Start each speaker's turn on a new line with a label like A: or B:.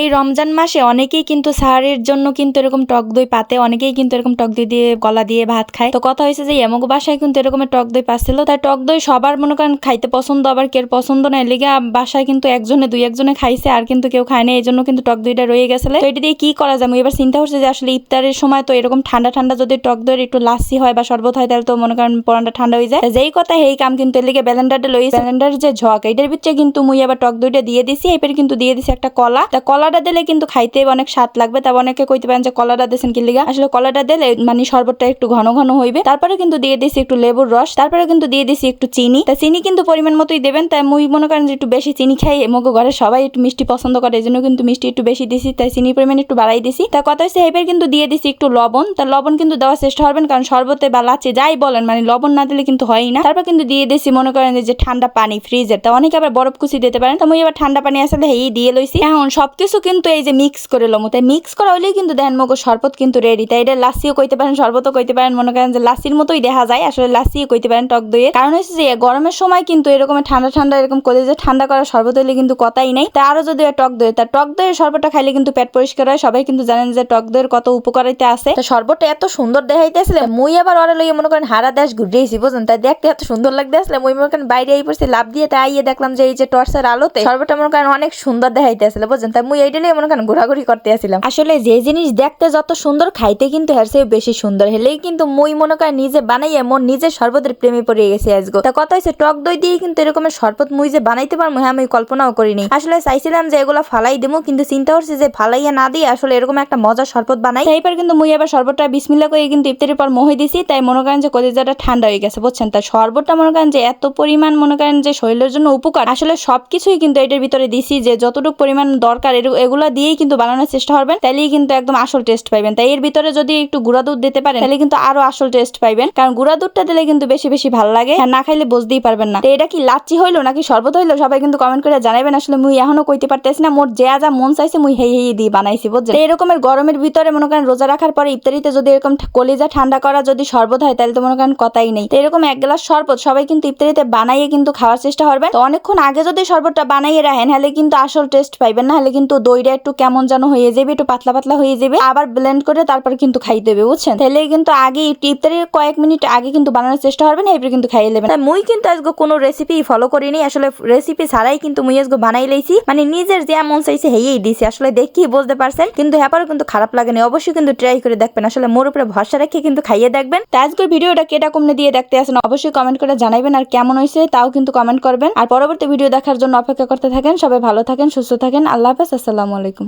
A: এই রমজান মাসে অনেকেই কিন্তু সাহারির জন্য কিন্তু এরকম টক দই পাতে, অনেকেই কিন্তু এরকম টক দই দিয়ে গলা দিয়ে ভাত খায়। তো কথা হয়েছে যে এমগো বাসায় কিন্তু এরকম টক দই পাচ্ছিল, তাই টক দই সবার মনে করেন খাইতে পছন্দ, আবার কেউ পছন্দ না, লেগে বাসায় কিন্তু একজনে দুই একজনে খাইছে আর কিন্তু কেউ খায় না, এই জন্য কিন্তু টক দইটা রয়ে গেছে। তো এটা দিয়ে কি করা যায়, আমি এবার চিন্তা করছি যে আসলে ইফতারের সময় তো এরকম ঠান্ডা ঠান্ডা যদি টক দইয়ের একটু লাসি হয় বা শরবত হয় তাহলে তো মনে করেন পরানটা ঠান্ডা হয়ে যায়। যেই কথা এই কাম কিন্তু এর লিগে ব্যালেন্ডারটা লই, ব্যালেন্ডারের যে ঝক এটার ভিতরে কিন্তু মুই আবার টক দইটা দিয়ে দিছি, এরপর কিন্তু দিয়ে দিছি একটা কলা। তা কলাটা দিলে কিন্তু খাইতে অনেক স্বাদ লাগবে। তবে অনেকে কইতে পারেন যে কলাটা দিয়েছেন কি লিগা, আসলে কলাটা দিলে মানে শরবতটা একটু ঘন ঘন হইবে। তারপরে কিন্তু দিয়ে দিছি একটু লেবুর রস, তারপরে কিন্তু দিয়ে দিছি একটু চিনি। তা চিনি কিন্তু পরিমাণ মতোই দেবেন, তাই মুই মনে করেন যে একটু বেশি চিনি খাই, মগো ঘরে সবাই একটু মিষ্টি পছন্দ করে, এই জন্য কিন্তু মিষ্টি একটু বেশি দিছি, তাই চিনির পরিমাণ একটু বাড়াই দিছি। তা কথা হচ্ছে এবার কিন্তু দিয়ে দিছি একটু লবণ। তা লবণ কিন্তু দেওয়ার চেষ্টা করবেন, কারণ শরবতে বা লাচি যাই বলেন মানে লবণ না দিলে কিন্তু হয়ই না। তারপর কিন্তু দিয়ে দিছি মনে করেন যে ঠান্ডা পানি ফ্রিজের, তা অনেকে আবার বরফ কুচি দিতে পারেন, তো মুই এবার ঠান্ডা পানি আসলে এই দিয়ে লইছি। এখন সবকিছু কিন্তু এই যে মিক্স করে লমু, তাই মিক্স করা হলেই কিন্তু দেখেন মগো শরবত কিন্তু রেডি। তাই এটা লাসিও কইতে পারেন, শরবতও কইতে পারেন, মনে করেন যে লাসির মতোই দেখা যায়, আসলে লাসিও কইতে পারেন টক দইয়ের। কারণ হচ্ছে যে গরমের সময় কিন্তু এরকম ঠান্ডা ঠান্ডা এরকম কলেজে ঠান্ডা করা শরবত হইলে কিন্তু কথাই নাই। তা আরো যদি টক দই, তা টক দইয়ের শরবতটা খাইলে কিন্তু পেট পরিষ্কার হয়। সবাই কিন্তু জানেন যে টক দইয়ের কত উপকারিতা আছে। তো শরবতটা এত সুন্দর দেখাইতেছিল, মুই আবার ওরে লইয়ে মনে করেন হারা দেশ ঘুরেছি বুঝলেন, তাই দেখতে এত সুন্দর লাগতে আসলে মুই মনে করেন বাইরে এই পড়ছি লাভ দিয়ে, তাই আইয়ে দেখলাম যে এই যে টর্চের আলোতে শরবতটা মনে করেন অনেক সুন্দর দেখাইতে আসলে বুঝলেন, তাই মুই এইটা লিয়ে মনে করেন ঘোরাঘুরি করতে আসছিলাম। আসলে যে জিনিস দেখতে যত সুন্দর খাইতে কিন্তু এর চেয়ে বেশি সুন্দর, হলেই কিন্তু মুই মনে করেন নিজে বানাইয়ে মন নিজের শরবতের প্রেমে পড়ে গেছি আজগো। তা কথা হচ্ছে টক দই দিয়ে কিন্তু এরকমের শরবত মুই যে বানাইতে পারবো হ্যাঁ আমি কল্পনাও করিনি। আসলে চাইছিলাম যে এগুলো ফালাই দেবো, কিন্তু চিন্তা করছি যে ফালাইয়া না দিয়ে আসলে এরকম একটা মজার শরবত বানাই। এইবার কিন্তু মুই আবার শরবতটা বিসমিল্লাহ করে কিন্তু ইফতারের পর মহি দিছি, তাই মনে করেন যে কলিজাটা ঠান্ডা হয়ে গেছে বুঝছেন। তাই শরবতটা মনে করেন যে এত পরিমাণ মনে করেন যে শরীরের জন্য উপকার, আসলে সবকিছুই কিন্তু এটার ভিতরে দিছি, যে যতটুকু পরিমাণ দরকার এগুলা দিয়েই কিন্তু বানানোর চেষ্টা করবেন, তাইলেই কিন্তু একদম আসল টেস্ট পাইবেন। তাই এর ভিতরে যদি একটু গুঁড়া দুধ দিতে পারেন তাহলে কিন্তু আরো আসল টেস্ট পাইবেন, কারণ গুঁড়া দুধটা দিলে কিন্তু বেশি বেশি ভালো লাগে, আর না খাইলে বুঝতেই পারবেন না। তো এটা কি লাচ্ছি হইলো নাকি শরবত হইলো সবাই কিন্তু কমেন্ট করে জানাবেন। আসলে মুই এখনো কইতে পারতেছি না, মোর যে যা মন চাইছে মুই হেই দিয়ে বানাইছি বুঝছেন। এরকমের গরমের ভিতরে মনে করেন রোজা রাখার পরে ইফতারিতে যদি এরকম কলিজা ঠান্ডা করা যদি শরবত হয় তাহলে তো মনে করেন কথাই নেই। তো এরকম এক গ্লাস শরবত সবাই কিন্তু ইফতারিতে বানাইয়ে কিন্তু খাওয়ার চেষ্টা করবেন। তো অনেকক্ষণ আগে যদি শরবতটা বানাইয়ে রাখেন হলে কিন্তু আসল টেস্ট পাইবেন না, হলে কিন্তু দইটা একটু কেমন যেন হয়ে যাবে, একটু পাতলা পাতলা হয়ে যাবে, আবার ব্লেন্ড করে তারপর কিন্তু খাইতে হবে বুঝছেন। তাহলে কিন্তু আগে ইফতারের কয়েক মিনিট আগে কিন্তু বানানোর চেষ্টা করবেন, এরপর কিন্তু খাইয়ে নেবেন। তাই মুই কিন্তু আজকে কোনো রেসিপি ফলো করিনি, আসলে রেসিপি ছাড়াই কিন্তু মুই আজকে বানাই লাইছি, মানে নিজের যে মন চাইছে হেয়েই দিছি। আসলে দেখি বুঝতে পারছেন, কিন্তু হ্যাপারও কিন্তু খারাপ লাগেনি। অবশ্যই কিন্তু ট্রাই করে দেখবেন, আসলে মোর উপরে ভরসা রেখে কিন্তু খাইয়ে দেখবেন। তাই আজকের ভিডিওটা কেটা কমনে দিয়ে দেখতে আসেন অবশ্যই কমেন্ট করে জানাবেন, আর কেমন হয়েছে তাও কিন্তু কমেন্ট করবেন। আর পরবর্তী ভিডিও দেখার জন্য অপেক্ষা করতে থাকেন। সবাই ভালো থাকেন, সুস্থ থাকেন, আল্লাহ হাফেজ, আসসালামু আলাইকুম।